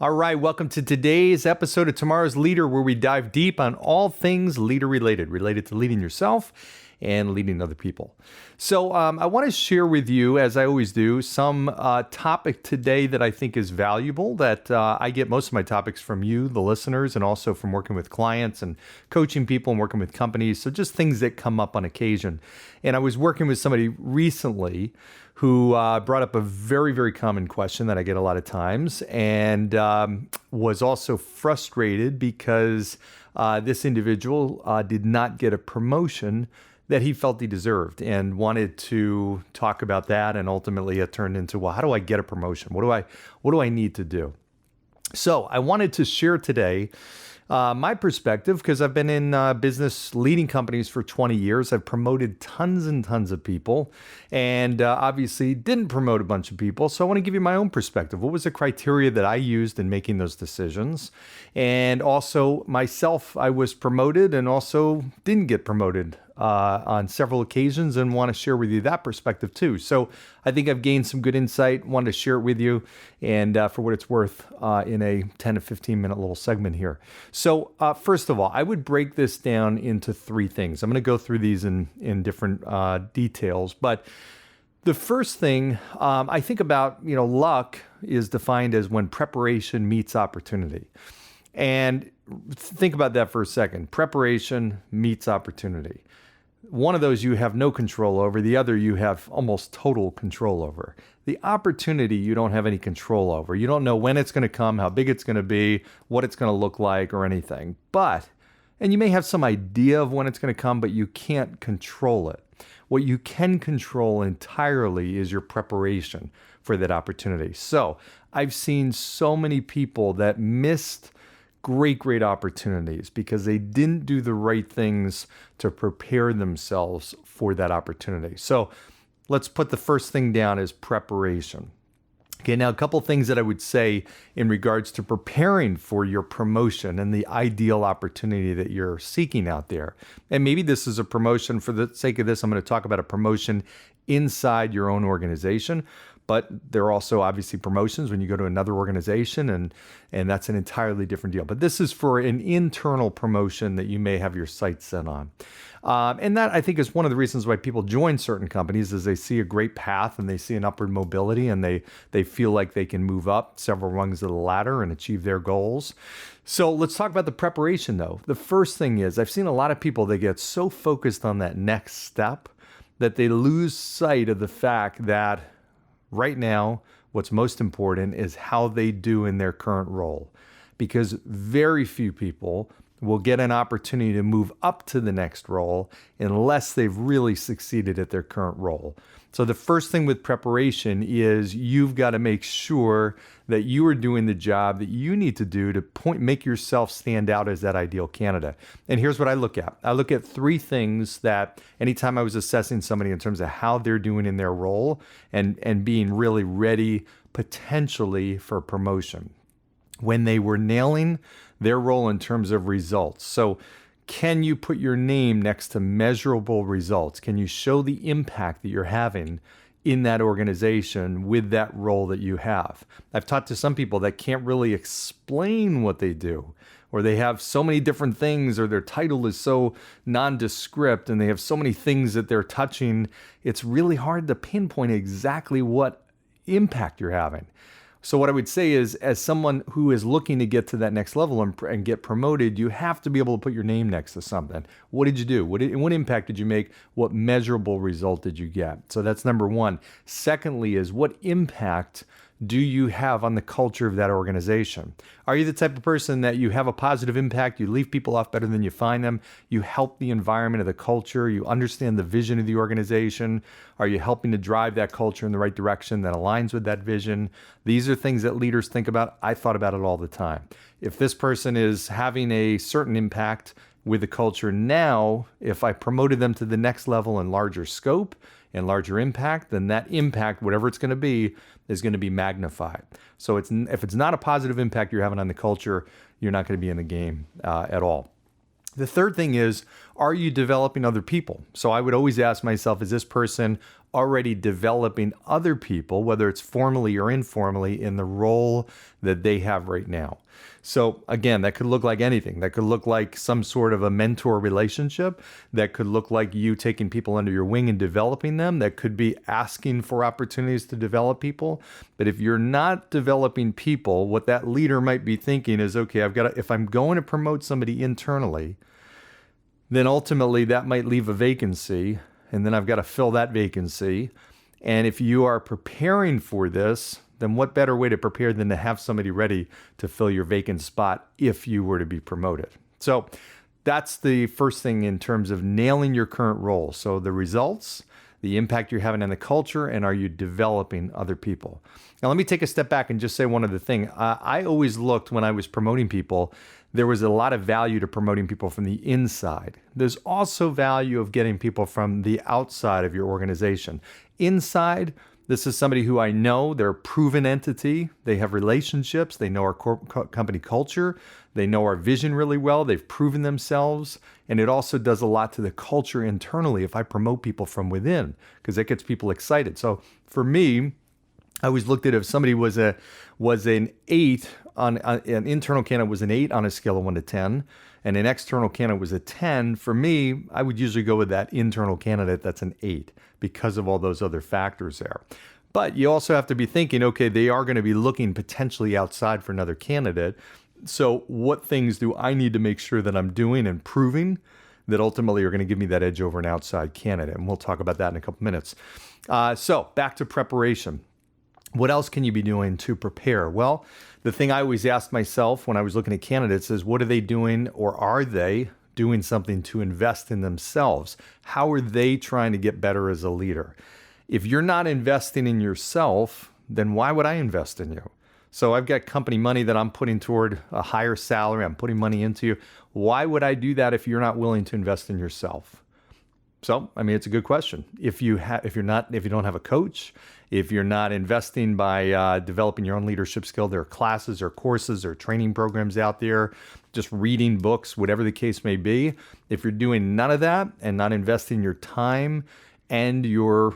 All right, welcome to today's episode of Tomorrow's Leader, where we dive deep on all things leader related to leading yourself and leading other people. So I want to share with you, as I always do, some topic today that I think is valuable, that I get most of my topics from you, the listeners, and also from working with clients and coaching people and working with companies. So just things that come up on occasion. And I was working with somebody recently who brought up a very, very common question that I get a lot of times, and was also frustrated because this individual did not get a promotion that he felt he deserved, and wanted to talk about that. And ultimately it turned into, well, how do I get a promotion? What do I need to do? So I wanted to share today my perspective, because I've been in business leading companies for 20 years. I've promoted tons and tons of people, and obviously didn't promote a bunch of people. So I want to give you my own perspective. What was the criteria that I used in making those decisions? And also myself, I was promoted and also didn't get promoted on several occasions, and want to share with you that perspective too. So I think I've gained some good insight, wanted to share it with you, and for what it's worth, in a 10 to 15 minute little segment here. So first of all, I would break this down into three things. I'm going to go through these in different details, but the first thing I think about, luck is defined as when preparation meets opportunity. And think about that for a second. Preparation meets opportunity. One of those you have no control over. The other you have almost total control over. The opportunity you don't have any control over. You don't know when it's going to come, how big it's going to be, what it's going to look like, or anything. And you may have some idea of when it's going to come, but you can't control it. What you can control entirely is your preparation for that opportunity. So I've seen so many people that missed great opportunities because they didn't do the right things to prepare themselves for that opportunity. So let's put the first thing down as preparation. Okay, now a couple things that I would say in regards to preparing for your promotion and the ideal opportunity that you're seeking out there. And maybe this is a promotion. For the sake of this, I'm going to talk about a promotion inside your own organization. But there are also obviously promotions when you go to another organization, and that's an entirely different deal. But this is for an internal promotion that you may have your sights set on. And that, I think, is one of the reasons why people join certain companies, is they see a great path and they see an upward mobility, and they feel like they can move up several rungs of the ladder and achieve their goals. So let's talk about the preparation, though. The first thing is, I've seen a lot of people that get so focused on that next step that they lose sight of the fact that right now, what's most important is how they do in their current role, because very few people will get an opportunity to move up to the next role unless they've really succeeded at their current role. So the first thing with preparation is you've got to make sure that you are doing the job that you need to do to make yourself stand out as that ideal candidate. And here's what I look at. I look at three things that anytime I was assessing somebody in terms of how they're doing in their role and being really ready potentially for promotion, when they were nailing their role in terms of results. So can you put your name next to measurable results? Can you show the impact that you're having in that organization with that role that you have? I've talked to some people that can't really explain what they do, or they have so many different things, or their title is so nondescript and they have so many things that they're touching. It's really hard to pinpoint exactly what impact you're having. So what I would say is, as someone who is looking to get to that next level and get promoted, you have to be able to put your name next to something. What did you do? What impact did you make? What measurable result did you get? So that's number one. Secondly is, what impact do you have on the culture of that organization? Are you the type of person that you have a positive impact? You leave people off better than you find them. You help the environment of the culture. You understand the vision of the organization. Are you helping to drive that culture in the right direction that aligns with that vision? These are things that leaders think about. I thought about it all the time. If this person is having a certain impact with the culture now, if I promoted them to the next level in larger scope and larger impact, then that impact, whatever it's going to be, is going to be magnified. So if it's not a positive impact you're having on the culture, you're not going to be in the game at all. The third thing is, are you developing other people? So I would always ask myself, is this person already developing other people, whether it's formally or informally, in the role that they have right now. So again, that could look like anything. That could look like some sort of a mentor relationship. That could look like you taking people under your wing and developing them. That could be asking for opportunities to develop people. But if you're not developing people, what that leader might be thinking is, okay, if I'm going to promote somebody internally, then ultimately that might leave a vacancy, and then I've got to fill that vacancy. And if you are preparing for this, then what better way to prepare than to have somebody ready to fill your vacant spot if you were to be promoted? So that's the first thing in terms of nailing your current role. So the results, the impact you're having on the culture, and are you developing other people? Now, let me take a step back and just say one other thing. I always looked when I was promoting people, there was a lot of value to promoting people from the inside. There's also value of getting people from the outside of your organization. Inside, this is somebody who I know, they're a proven entity, they have relationships, they know our company culture, they know our vision really well, they've proven themselves, and it also does a lot to the culture internally if I promote people from within, because it gets people excited. So for me, I always looked at if somebody was an 8 on an internal candidate was an 8 on a scale of 1 to 10, and an external candidate was a 10. For me, I would usually go with that internal candidate that's an 8 because of all those other factors there. But you also have to be thinking, okay, they are going to be looking potentially outside for another candidate. So what things do I need to make sure that I'm doing and proving that ultimately are going to give me that edge over an outside candidate? And we'll talk about that in a couple minutes. So back to preparation. What else can you be doing to prepare? Well, the thing I always asked myself when I was looking at candidates is, what are they doing, or are they doing something to invest in themselves? How are they trying to get better as a leader? If you're not investing in yourself, then why would I invest in you? So I've got company money that I'm putting toward a higher salary. I'm putting money into you. Why would I do that if you're not willing to invest in yourself? So, I mean, it's a good question. If you don't have a coach, if you're not investing by developing your own leadership skill, there are classes or courses or training programs out there, just reading books, whatever the case may be. If you're doing none of that and not investing your time and your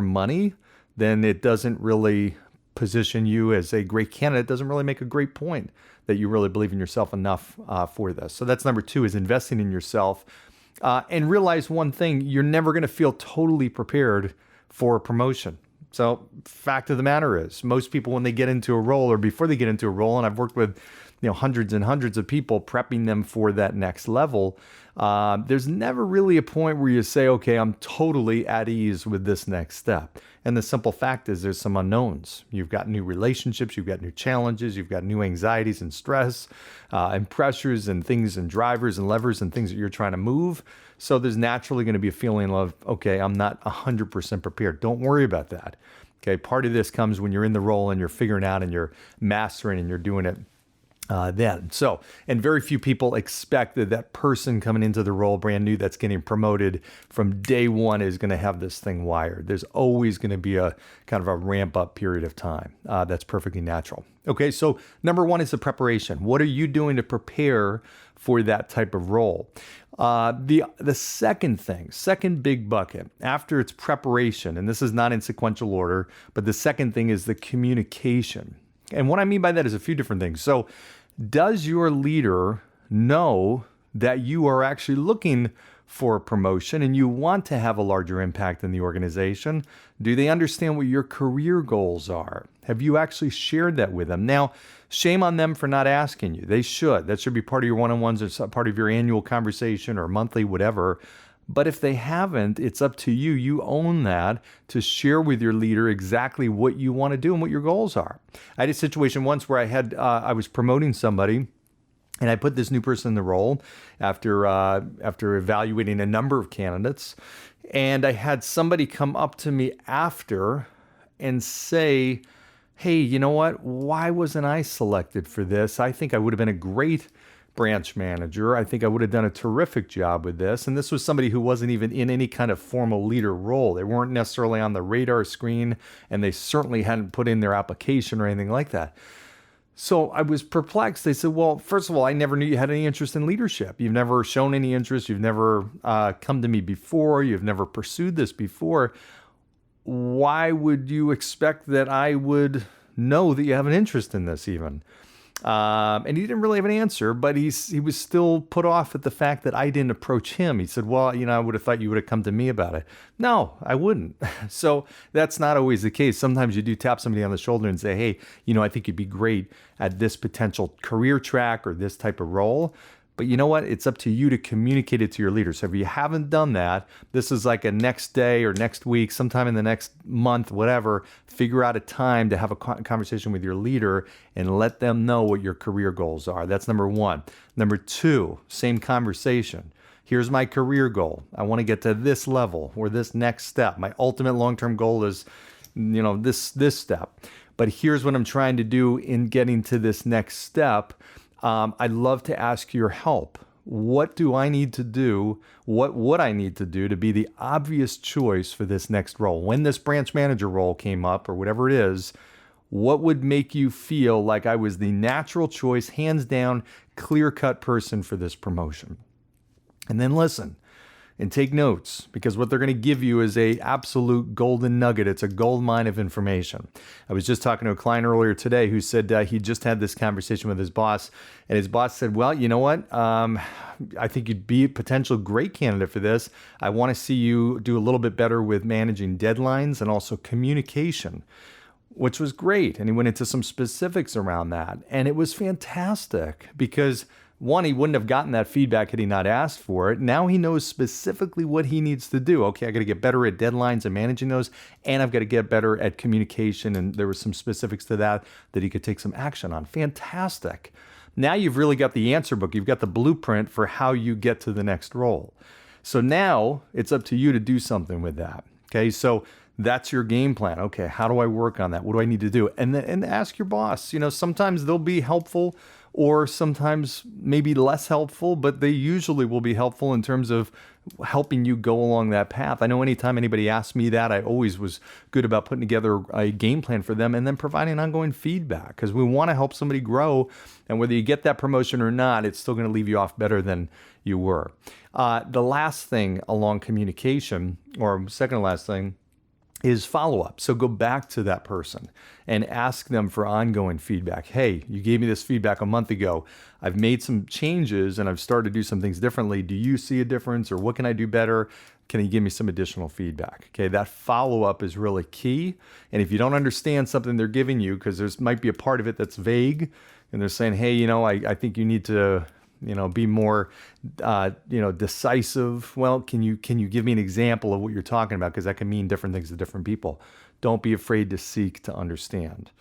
money, then it doesn't really position you as a great candidate. It doesn't really make a great point that you really believe in yourself enough for this. So that's number 2, is investing in yourself. And realize one thing, you're never going to feel totally prepared for a promotion. So fact of the matter is, most people, when they get into a role or before they get into a role, and I've worked with hundreds and hundreds of people prepping them for that next level, there's never really a point where you say, okay, I'm totally at ease with this next step. And the simple fact is there's some unknowns. You've got new relationships, you've got new challenges, you've got new anxieties and stress and pressures and things and drivers and levers and things that you're trying to move. So there's naturally going to be a feeling of, okay, I'm not 100% prepared. Don't worry about that. Okay, part of this comes when you're in the role and you're figuring out and you're mastering and you're doing it then. So, and very few people expect that person coming into the role brand new that's getting promoted from day one is going to have this thing wired. There's always going to be a kind of a ramp up period of time. That's perfectly natural. Okay, so number 1 is the preparation. What are you doing to prepare for that type of role? The second big bucket after it's preparation, and this is not in sequential order, but the second thing is the communication. And what I mean by that is a few different things. So does your leader know that you are actually looking for a promotion and you want to have a larger impact in the organization? Do they understand what your career goals are? Have you actually shared that with them? Now, shame on them for not asking you. They should. That should be part of your one-on-ones or part of your annual conversation or monthly, whatever. But if they haven't, it's up to you. You own that to share with your leader exactly what you want to do and what your goals are. I had a situation once where I was promoting somebody, and I put this new person in the role after evaluating a number of candidates. And I had somebody come up to me after and say, hey, you know what? Why wasn't I selected for this? I think I would have been a great branch manager. I think I would have done a terrific job with this. And this was somebody who wasn't even in any kind of formal leader role. They weren't necessarily on the radar screen, and they certainly hadn't put in their application or anything like that. So I was perplexed. They said, well, first of all, I never knew you had any interest in leadership. You've never shown any interest. You've never come to me before. You've never pursued this before. why would you expect that I would know that you have an interest in this even? And he didn't really have an answer, but he was still put off at the fact that I didn't approach him. He said, well, I would have thought you would have come to me about it. No, I wouldn't. So that's not always the case. Sometimes you do tap somebody on the shoulder and say, hey, I think you'd be great at this potential career track or this type of role. But you know what? It's up to you to communicate it to your leader. So if you haven't done that, this is like a next day or next week, sometime in the next month, whatever, figure out a time to have a conversation with your leader and let them know what your career goals are. That's number one. Number two, same conversation. Here's my career goal. I want to get to this level or this next step. My ultimate long-term goal is, this step. But here's what I'm trying to do in getting to this next step. I'd love to ask your help. What do I need to do? What would I need to do to be the obvious choice for this next role? When this branch manager role came up or whatever it is, what would make you feel like I was the natural choice, hands down, clear-cut person for this promotion? And then listen and take notes, because what they're going to give you is a absolute golden nugget. It's a gold mine of information. I was just talking to a client earlier today who said he just had this conversation with his boss, and his boss said, well, you know what? I think you'd be a potential great candidate for this. I want to see you do a little bit better with managing deadlines and also communication, which was great. And he went into some specifics around that. And it was fantastic because one, he wouldn't have gotten that feedback had he not asked for it. Now he knows specifically what he needs to do. Okay, I got to get better at deadlines and managing those, and I've got to get better at communication. And there were some specifics to that he could take some action on. Fantastic. Now you've really got the answer book. You've got the blueprint for how you get to the next role. So now it's up to you to do something with that. Okay, so that's your game plan. Okay, how do I work on that? What do I need to do? And ask your boss. Sometimes they'll be helpful, or sometimes maybe less helpful, but they usually will be helpful in terms of helping you go along that path. I know anytime anybody asks me that, I always was good about putting together a game plan for them and then providing ongoing feedback, because we want to help somebody grow. And whether you get that promotion or not, it's still going to leave you off better than you were. The last thing along communication, or second to last thing, is follow-up. So go back to that person and ask them for ongoing feedback. Hey, you gave me this feedback a month ago. I've made some changes and I've started to do some things differently. Do you see a difference, or what can I do better? Can you give me some additional feedback? Okay, that follow-up is really key. And if you don't understand something they're giving you, because there might be a part of it that's vague, and they're saying, hey, I think you need to be more, decisive. Well, can you give me an example of what you're talking about? Because that can mean different things to different people. Don't be afraid to seek to understand.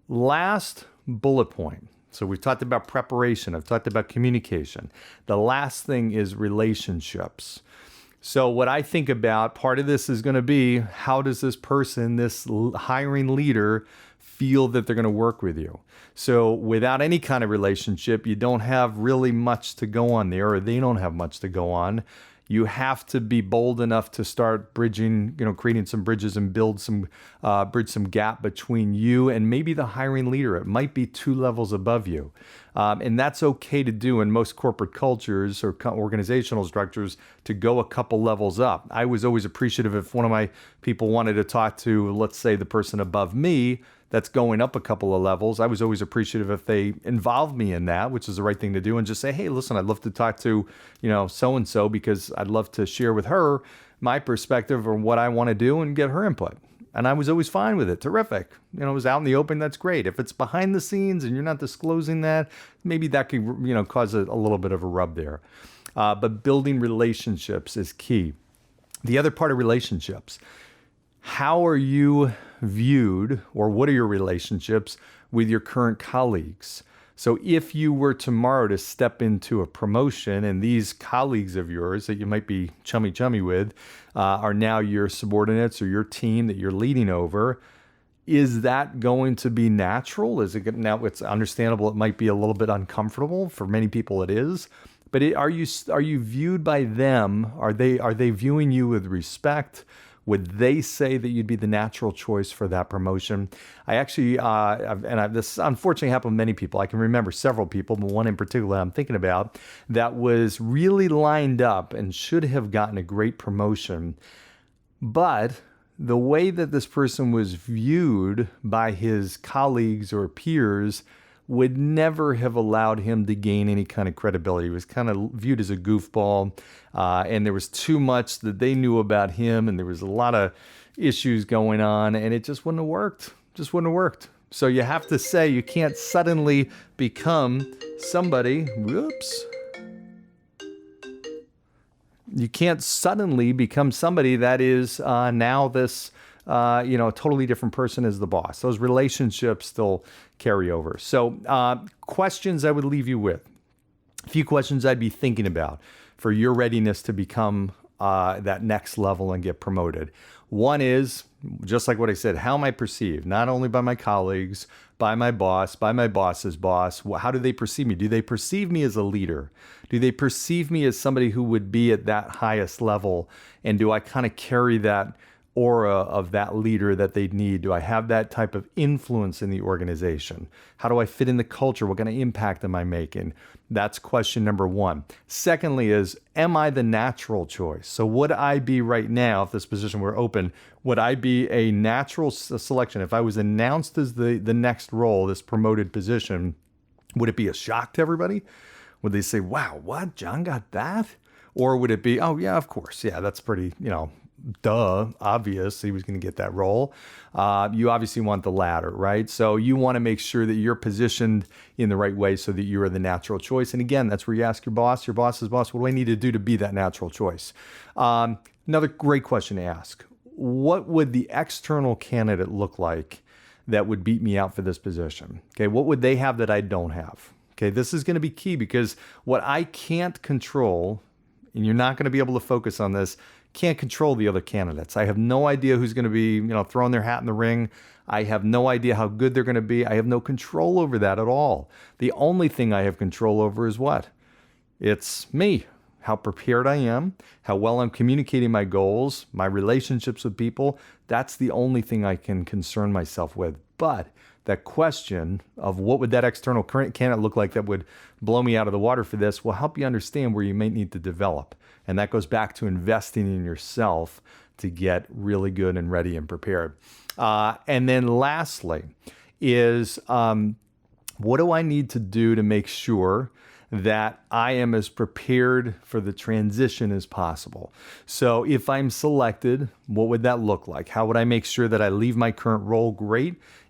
Last bullet point. So we've talked about preparation. I've talked about communication. The last thing is relationships. So what I think about, part of this is going to be, how does this person, this hiring leader, feel that they're going to work with you? So without any kind of relationship, you don't have really much to go on there, or they don't have much to go on. You have to be bold enough to start bridging, creating some bridges and bridge some gap between you and maybe the hiring leader. It might be 2 levels above you. And that's okay to do in most corporate cultures or organizational structures, to go a couple levels up. I was always appreciative if one of my people wanted to talk to, let's say, the person above me that's going up a couple of levels. I was always appreciative if they involved me in that, which is the right thing to do, and just say, hey, listen, I'd love to talk to, so-and-so, because I'd love to share with her my perspective or what I want to do and get her input. And I was always fine with it. Terrific. It was out in the open. That's great. If it's behind the scenes and you're not disclosing that, maybe that could, cause a little bit of a rub there. But building relationships is key. The other part of relationships, how are you viewed, or what are your relationships with your current colleagues? So if you were tomorrow to step into a promotion and these colleagues of yours that you might be chummy with are now your subordinates or your team that you're leading over, is that going to be natural? Now it's understandable it might be a little bit uncomfortable. For many people it is. But are you viewed by them? Are they viewing you with respect? Would they say that you'd be the natural choice for that promotion? I actually, this unfortunately happened with many people. I can remember several people, but one in particular I'm thinking about, that was really lined up and should have gotten a great promotion, But the way that this person was viewed by his colleagues or peers would never have allowed him to gain any kind of credibility. He was kind of viewed as a goofball, and there was too much that they knew about him, and there was a lot of issues going on, and it just wouldn't have worked. Just wouldn't have worked. So you have to say you can't suddenly become somebody. You can't suddenly become somebody that is now this a totally different person as the boss. Those relationships still carry over. So questions I would leave you with. A few questions I'd be thinking about for your readiness to become that next level and get promoted. One is, just like what I said, how am I perceived? Not only by my colleagues, by my boss, by my boss's boss. How do they perceive me? Do they perceive me as a leader? Do they perceive me as somebody who would be at that highest level? And do I kind of carry that aura of that leader that they need? Do I have that type of influence in the organization? How do I fit in the culture? What kind of impact am I making? That's question number one. Secondly is, am I the natural choice? So would I be right now, if this position were open, would I be a natural selection? If I was announced as the next role, this promoted position, would it be a shock to everybody? Would they say, wow, what? John got that? Or would it be, oh yeah, of course. Yeah, that's pretty, duh, obvious he was going to get that role. You obviously want the latter, right? So you want to make sure that you're positioned in the right way so that you are the natural choice. And again, that's where you ask your boss's boss, what do I need to do to be that natural choice? Another great question to ask. What would the external candidate look like that would beat me out for this position? Okay, what would they have that I don't have? Okay, this is going to be key because what I can't control, and you're not going to be able to focus on this, can't control the other candidates. I have no idea who's going to be, throwing their hat in the ring. I have no idea how good they're going to be. I have no control over that at all. The only thing I have control over is what? It's me, how prepared I am, how well I'm communicating my goals, my relationships with people. That's the only thing I can concern myself with. But that question of what would that external candidate look like that would blow me out of the water for this will help you understand where you may need to develop. And that goes back to investing in yourself to get really good and ready and prepared. And then lastly is, what do I need to do to make sure that I am as prepared for the transition as possible? So if I'm selected, what would that look like? How would I make sure that I leave my current role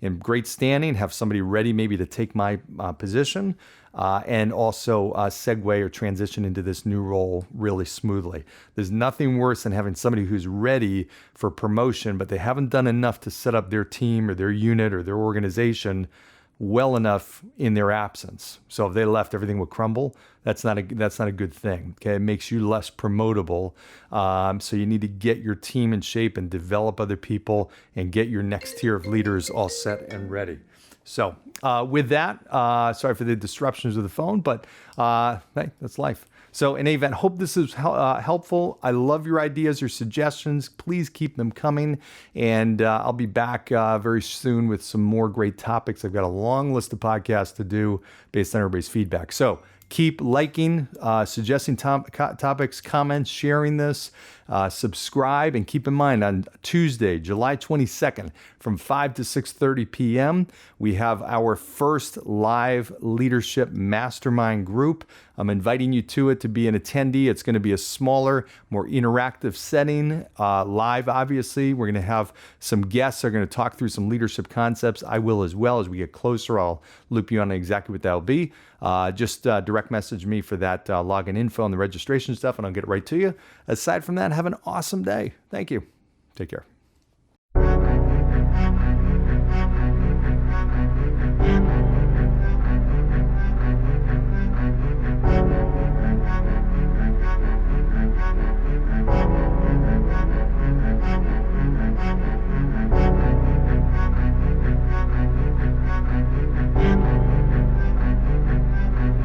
in great standing, have somebody ready maybe to take my position, and also segue or transition into this new role really smoothly? There's nothing worse than having somebody who's ready for promotion, but they haven't done enough to set up their team or their unit or their organization well enough in their absence. So if they left, everything would crumble. That's not a good thing. Okay, it makes you less promotable. So you need to get your team in shape and develop other people and get your next tier of leaders all set and ready. So with that, sorry for the disruptions of the phone, but hey, that's life. So in any event, hope this is helpful. I love your ideas, your suggestions. Please keep them coming. And I'll be back very soon with some more great topics. I've got a long list of podcasts to do based on everybody's feedback. So keep liking, suggesting topics, comments, sharing this, subscribe, and keep in mind on Tuesday, July 22nd from 5 to 6:30 p.m., we have our first live leadership mastermind group. I'm inviting you to it to be an attendee. It's going to be a smaller, more interactive setting, live, obviously. We're going to have some guests that are going to talk through some leadership concepts. I will as well. As we get closer, I'll loop you on exactly what that'll be. Just direct message me for that login info and the registration stuff, and I'll get it right to you. Aside from that, have an awesome day. Thank you. Take care.